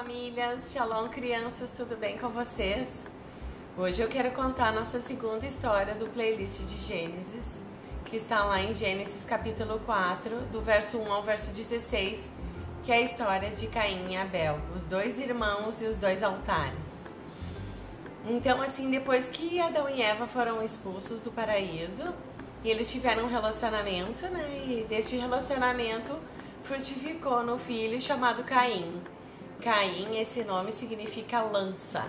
famílias, Shalom crianças, tudo bem com vocês? Hoje eu quero contar a nossa segunda história do playlist de Gênesis, que está lá em Gênesis capítulo 4, do verso 1 ao verso 16, que é a história de Caim e Abel, os dois irmãos e os dois altares. Então, assim, depois que Adão e Eva foram expulsos do paraíso, e eles tiveram um relacionamento, né? E deste relacionamento frutificou no filho chamado Caim. Caim, esse nome significa lança.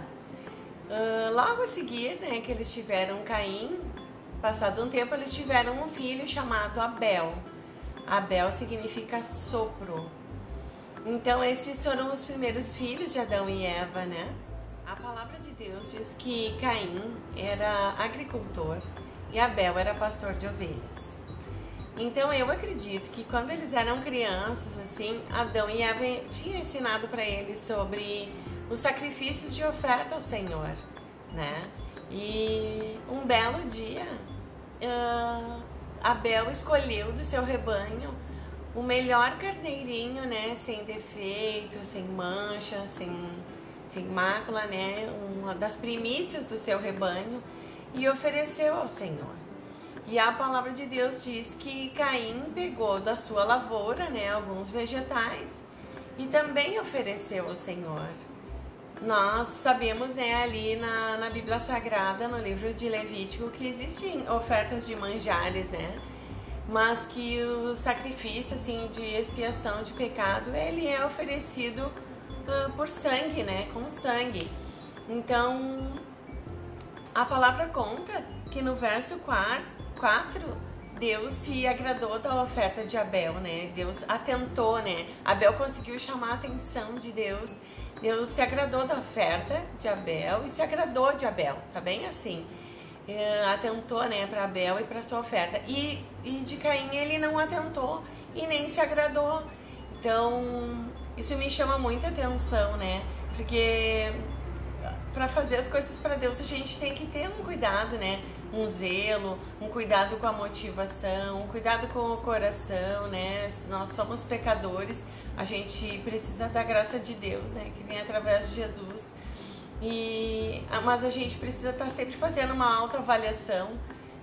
Logo a seguir, né, que eles tiveram Caim, passado um tempo, eles tiveram um filho chamado Abel. Abel significa sopro. Então, esses foram os primeiros filhos de Adão e Eva, né? A palavra de Deus diz que Caim era agricultor e Abel era pastor de ovelhas. Então eu acredito que quando eles eram crianças, assim, Adão e Eva tinham ensinado para eles sobre os sacrifícios de oferta ao Senhor, né? E um belo dia, Abel escolheu do seu rebanho o melhor carneirinho, né? Sem defeito, sem mancha, sem mácula, né? Uma das primícias do seu rebanho e ofereceu ao Senhor. E a palavra de Deus diz que Caim pegou da sua lavoura, né, alguns vegetais e também ofereceu ao Senhor. Nós sabemos, né, ali na Bíblia Sagrada, no livro de Levítico, que existem ofertas de manjares, né, mas que o sacrifício, assim, de expiação de pecado, ele é oferecido por sangue, né, com sangue. Então, a palavra conta que no verso 4, Deus se agradou da oferta de Abel, né? Deus atentou, né? Abel conseguiu chamar a atenção de Deus. Deus se agradou da oferta de Abel e se agradou de Abel, tá bem assim? Atentou, né, para Abel e para sua oferta. E de Caim ele não atentou e nem se agradou. Então, isso me chama muita atenção, né? Porque para fazer as coisas para Deus a gente tem que ter um cuidado, né? Um zelo, um cuidado com a motivação, um cuidado com o coração, né? Nós somos pecadores, a gente precisa da graça de Deus, né? Que vem através de Jesus. Mas a gente precisa estar sempre fazendo uma autoavaliação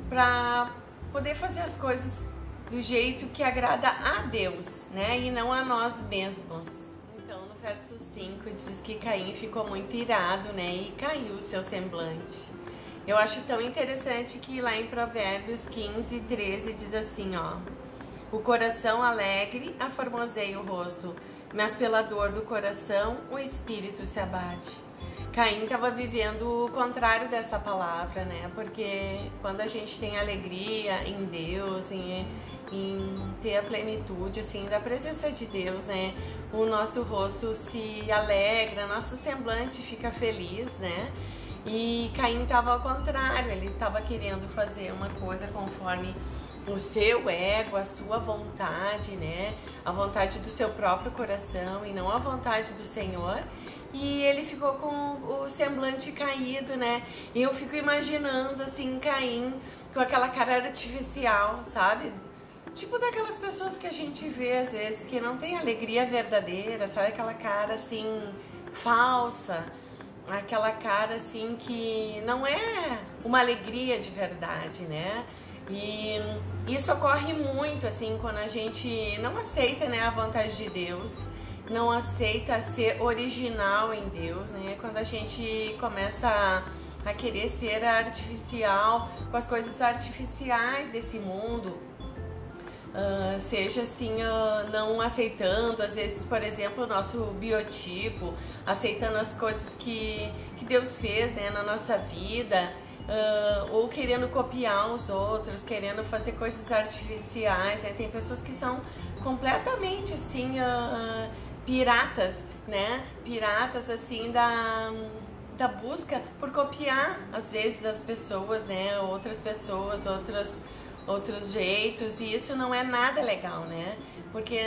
para poder fazer as coisas do jeito que agrada a Deus, né? E não a nós mesmos. Então, no verso 5 diz que Caim ficou muito irado, né? E caiu o seu semblante. Eu acho tão interessante que lá em Provérbios 15, 13 diz assim, ó: o coração alegre aformoseia o rosto, mas pela dor do coração o espírito se abate. Caim estava vivendo o contrário dessa palavra, né? Porque quando a gente tem alegria em Deus, em ter a plenitude, assim, da presença de Deus, né? O nosso rosto se alegra, nosso semblante fica feliz, né? E Caim estava ao contrário, ele estava querendo fazer uma coisa conforme o seu ego, a sua vontade, né? A vontade do seu próprio coração e não a vontade do Senhor. E ele ficou com o semblante caído, né? E eu fico imaginando, assim, Caim com aquela cara artificial, sabe? Tipo daquelas pessoas que a gente vê, às vezes, que não tem alegria verdadeira, sabe? Aquela cara, assim, falsa. Aquela cara, assim, que não é uma alegria de verdade, né? E isso ocorre muito, assim, quando a gente não aceita, né, a vontade de Deus, não aceita ser original em Deus, né? Quando a gente começa a querer ser artificial com as coisas artificiais desse mundo, seja assim, não aceitando, às vezes, por exemplo, o nosso biotipo, aceitando as coisas que Deus fez, né, na nossa vida, ou querendo copiar os outros, querendo fazer coisas artificiais, né? Tem pessoas que são completamente assim, piratas, né? Piratas assim da busca por copiar, às vezes, as pessoas, né? Outras pessoas, outros jeitos, e isso não é nada legal, né? Porque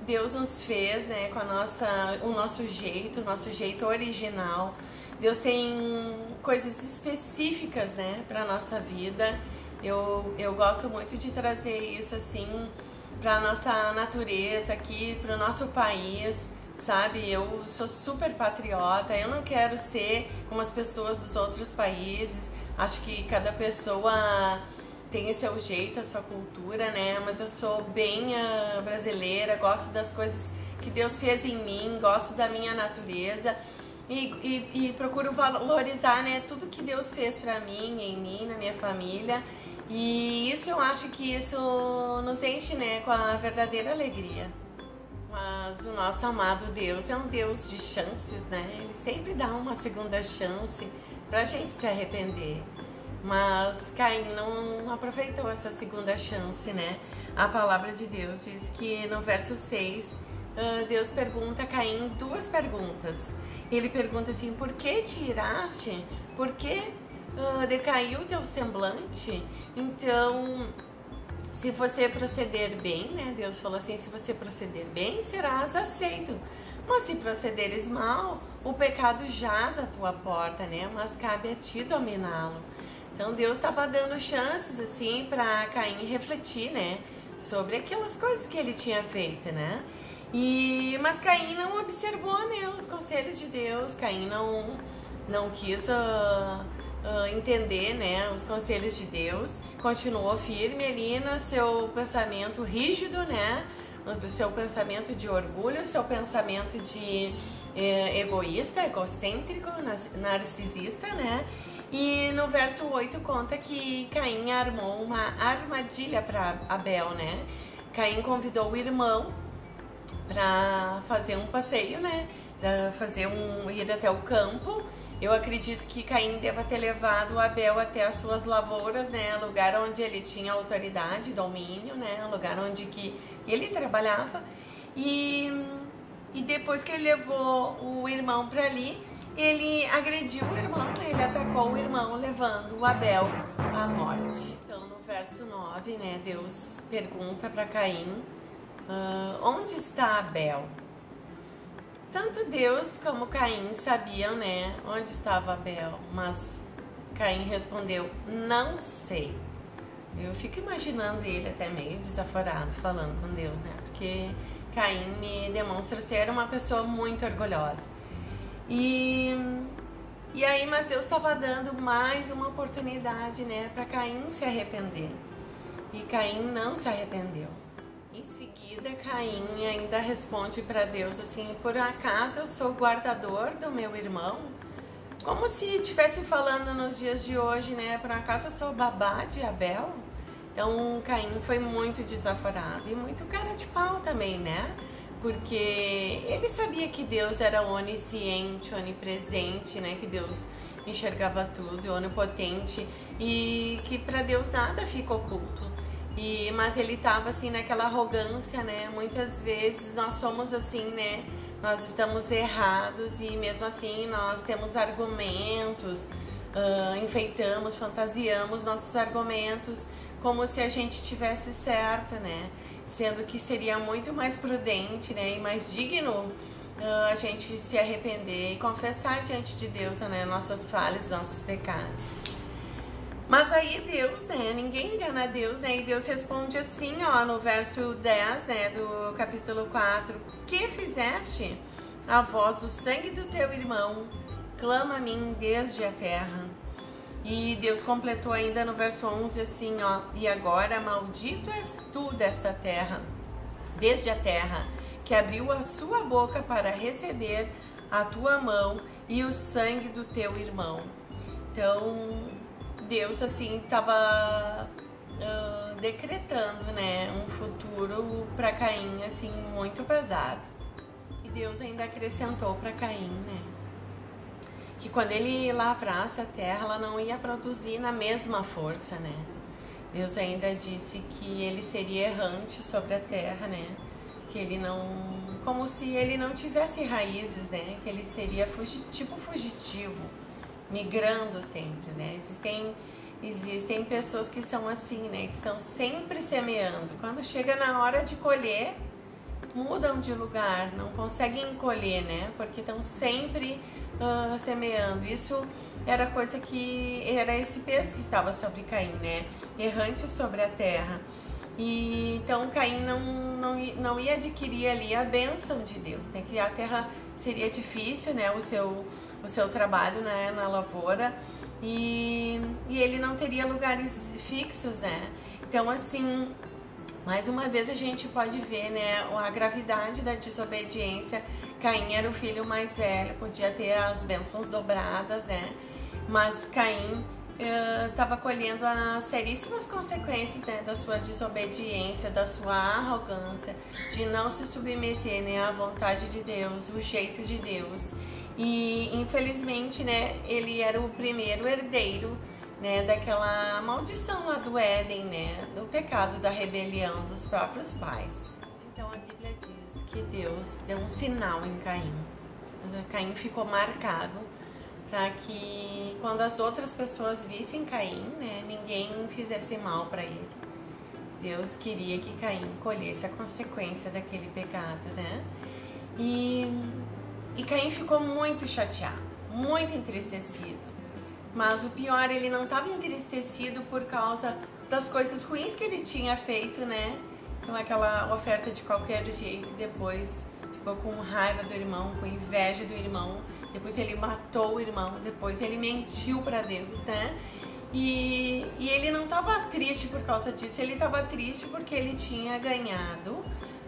Deus nos fez, né, com o nosso jeito original. Deus tem coisas específicas, né, para nossa vida. Eu gosto muito de trazer isso assim para nossa natureza aqui, para o nosso país, sabe? Eu sou super patriota, eu não quero ser como as pessoas dos outros países. Acho que cada pessoa tem o seu jeito, a sua cultura, né? Mas eu sou bem brasileira, gosto das coisas que Deus fez em mim, gosto da minha natureza e procuro valorizar, né, tudo que Deus fez pra mim, em mim, na minha família. E isso, eu acho que isso nos enche, né, com a verdadeira alegria. Mas o nosso amado Deus é um Deus de chances, né? Ele sempre dá uma segunda chance pra gente se arrepender. Mas Caim não aproveitou essa segunda chance, né? A palavra de Deus diz que no verso 6, Deus pergunta a Caim duas perguntas. Ele pergunta assim: por que te iraste? Por que decaiu o teu semblante? Então, se você proceder bem, né? Deus falou assim: se você proceder bem, serás aceito. Mas se procederes mal, o pecado jaz à tua porta, né? Mas cabe a ti dominá-lo. Então Deus estava dando chances assim para Caim refletir, né, sobre aquelas coisas que ele tinha feito, né? Mas Caim não observou, né, os conselhos de Deus. Caim não quis entender, né, os conselhos de Deus. Continuou firme ali no seu pensamento rígido, né, no seu pensamento de orgulho, seu pensamento de egoísta, egocêntrico, narcisista, né? E no verso 8 conta que Caim armou uma armadilha para Abel, né? Caim convidou o irmão para fazer um passeio, né? Ir até o campo. Eu acredito que Caim deva ter levado o Abel até as suas lavouras, né? Lugar onde ele tinha autoridade, domínio, né? Lugar onde que ele trabalhava. E depois que ele levou o irmão para ali, ele agrediu o irmão, ele atacou o irmão, levando o Abel à morte. Então, no verso 9, né, Deus pergunta para Caim, onde está Abel? Tanto Deus como Caim sabiam, né, onde estava Abel, mas Caim respondeu: não sei. Eu fico imaginando ele até meio desaforado falando com Deus, né, porque Caim me demonstra ser uma pessoa muito orgulhosa. E aí, mas Deus estava dando mais uma oportunidade, né, para Caim se arrepender. E Caim não se arrependeu. Em seguida, Caim ainda responde para Deus assim: por acaso eu sou guardador do meu irmão? Como se estivesse falando nos dias de hoje, né? Por acaso eu sou babá de Abel? Então, Caim foi muito desaforado e muito cara de pau também, né? Porque ele sabia que Deus era onisciente, onipresente, né? Que Deus enxergava tudo, onipotente, e que para Deus nada fica oculto. Mas ele estava assim naquela arrogância, né? Muitas vezes nós somos assim, né? Nós estamos errados e mesmo assim nós temos argumentos, enfeitamos, fantasiamos nossos argumentos como se a gente tivesse certo, né? Sendo que seria muito mais prudente, né, e mais digno a gente se arrepender e confessar diante de Deus, né, nossas falhas, nossos pecados. Mas aí Deus, né, ninguém engana Deus, né, e Deus responde assim, ó, no verso 10, né, do capítulo 4, que fizeste? A voz do sangue do teu irmão clama a mim desde a terra. E Deus completou ainda no verso 11 assim, ó: e agora maldito és tu desta terra, desde a terra, que abriu a sua boca para receber a tua mão e o sangue do teu irmão. Então, Deus assim estava decretando, né, um futuro para Caim assim muito pesado. E Deus ainda acrescentou para Caim, né, que quando ele lavrasse a terra, ela não ia produzir na mesma força, né? Deus ainda disse que ele seria errante sobre a terra, né? Que ele não... como se ele não tivesse raízes, né? Que ele seria fugitivo, migrando sempre, né? Existem pessoas que são assim, né? Que estão sempre semeando. Quando chega na hora de colher, mudam de lugar, não conseguem colher, né? Porque estão sempre semeando. Isso era esse peso que estava sobre Caim, né? Errante sobre a terra. E então Caim não ia adquirir ali a bênção de Deus, né? Que a terra seria difícil, né? O seu trabalho, né? Na lavoura, e ele não teria lugares fixos, né? Então, assim, mais uma vez a gente pode ver, né, a gravidade da desobediência. Caim era o filho mais velho, podia ter as bênçãos dobradas, né? Mas Caim estava colhendo as seríssimas consequências, né, da sua desobediência, da sua arrogância, de não se submeter, né, à vontade de Deus, o jeito de Deus. E infelizmente, né, ele era o primeiro herdeiro, né, daquela maldição lá do Éden, né, do pecado da rebelião dos próprios pais. Então a Bíblia diz que Deus deu um sinal em Caim. Caim ficou marcado para que quando as outras pessoas vissem Caim, né, ninguém fizesse mal para ele. Deus queria que Caim colhesse a consequência daquele pecado, né? E Caim ficou muito chateado, muito entristecido. Mas o pior, ele não estava entristecido por causa das coisas ruins que ele tinha feito, né? Então aquela oferta de qualquer jeito, depois ficou com raiva do irmão, com inveja do irmão, depois ele matou o irmão, depois ele mentiu para Deus, né? E ele não estava triste por causa disso, ele estava triste porque ele tinha ganhado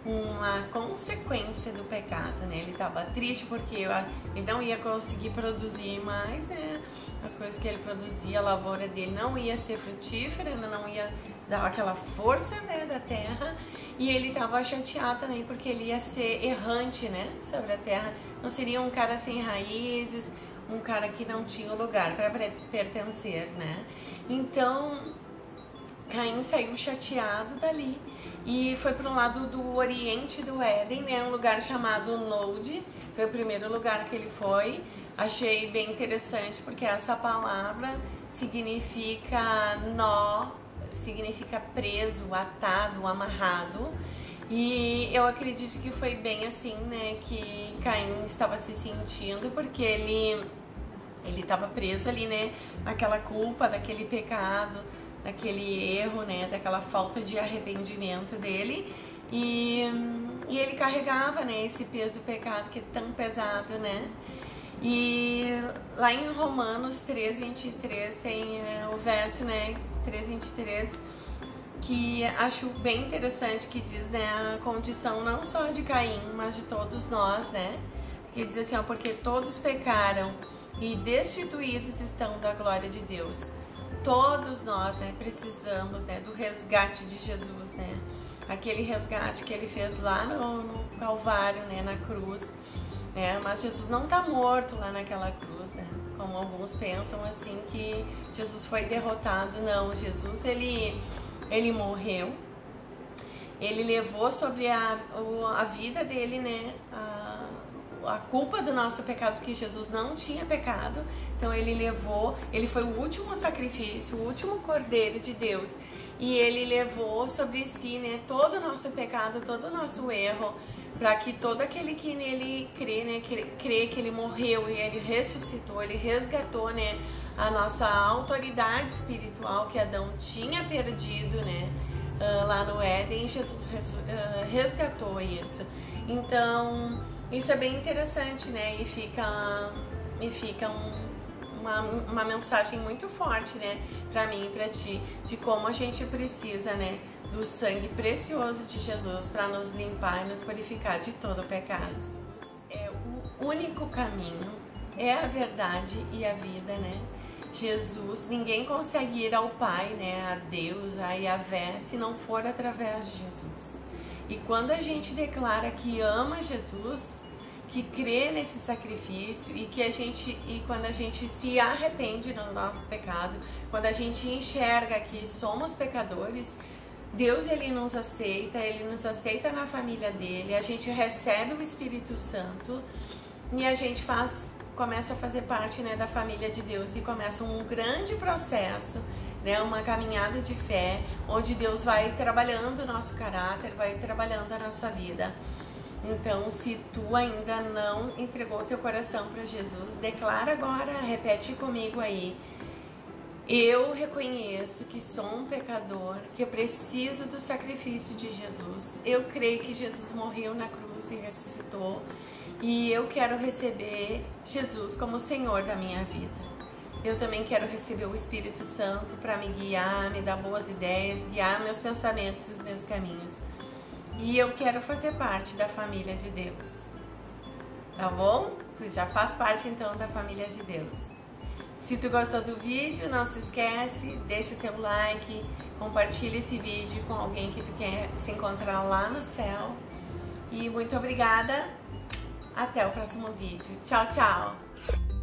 uma consequência do pecado, né? Ele estava triste porque ele não ia conseguir produzir mais, né? As coisas que ele produzia, a lavoura dele não ia ser frutífera, não ia dar aquela força, né, da terra. E ele estava chateado também porque ele ia ser errante, né, sobre a terra. Não seria um cara sem raízes, um cara que não tinha lugar para pertencer, né? Então Caim saiu chateado dali e foi para o lado do oriente do Éden, né? Um lugar chamado Nod. Foi o primeiro lugar que ele foi. Achei bem interessante porque essa palavra significa nó, significa preso, atado, amarrado. E eu acredito que foi bem assim, né, que Caim estava se sentindo, porque ele estava preso ali, né, naquela culpa, daquele pecado, daquele erro, né, daquela falta de arrependimento dele. E ele carregava, né, esse peso do pecado que é tão pesado, né. E lá em Romanos 3:23 tem o verso, né, 3:23, que acho bem interessante, que diz, né, a condição não só de Caim, mas de todos nós, né, que diz assim, ó, porque todos pecaram e destituídos estão da glória de Deus. Todos nós, né, precisamos, né, do resgate de Jesus, né, aquele resgate que ele fez lá no Calvário, né, na cruz. Mas Jesus não está morto lá naquela cruz, né? Como alguns pensam assim, que Jesus foi derrotado. Não, Jesus ele morreu, ele levou sobre a vida dele, né, a culpa do nosso pecado, que Jesus não tinha pecado. Então ele levou, ele foi o último sacrifício, o último cordeiro de Deus, e ele levou sobre si, né, todo o nosso pecado, todo o nosso erro, para que todo aquele que nele crê, né, crê que ele morreu e ele ressuscitou, ele resgatou, né, a nossa autoridade espiritual que Adão tinha perdido, né, lá no Éden. Jesus resgatou isso. Então isso é bem interessante, né, e fica uma mensagem muito forte, né, para mim e para ti, de como a gente precisa, né, do sangue precioso de Jesus para nos limpar e nos purificar de todo o pecado. Jesus é o único caminho, é a verdade e a vida, né? Jesus, ninguém consegue ir ao Pai, né, a Deus, a Yahvé, se não for através de Jesus. E quando a gente declara que ama Jesus, que crê nesse sacrifício, e quando a gente se arrepende do nosso pecado, quando a gente enxerga que somos pecadores, Deus ele nos aceita na família dele, a gente recebe o Espírito Santo e a gente começa a fazer parte, né, da família de Deus, e começa um grande processo, né, uma caminhada de fé, onde Deus vai trabalhando o nosso caráter, vai trabalhando a nossa vida. Então, se tu ainda não entregou teu coração para Jesus, declara agora, repete comigo aí: Eu reconheço que sou um pecador, que eu preciso do sacrifício de Jesus. Eu creio que Jesus morreu na cruz e ressuscitou. E eu quero receber Jesus como Senhor da minha vida. Eu também quero receber o Espírito Santo para me guiar, me dar boas ideias, guiar meus pensamentos e os meus caminhos. E eu quero fazer parte da família de Deus. Tá bom? Tu já faz parte então da família de Deus. Se tu gostou do vídeo, não se esquece, deixa o teu like, compartilha esse vídeo com alguém que tu quer se encontrar lá no céu. E muito obrigada, até o próximo vídeo. Tchau, tchau!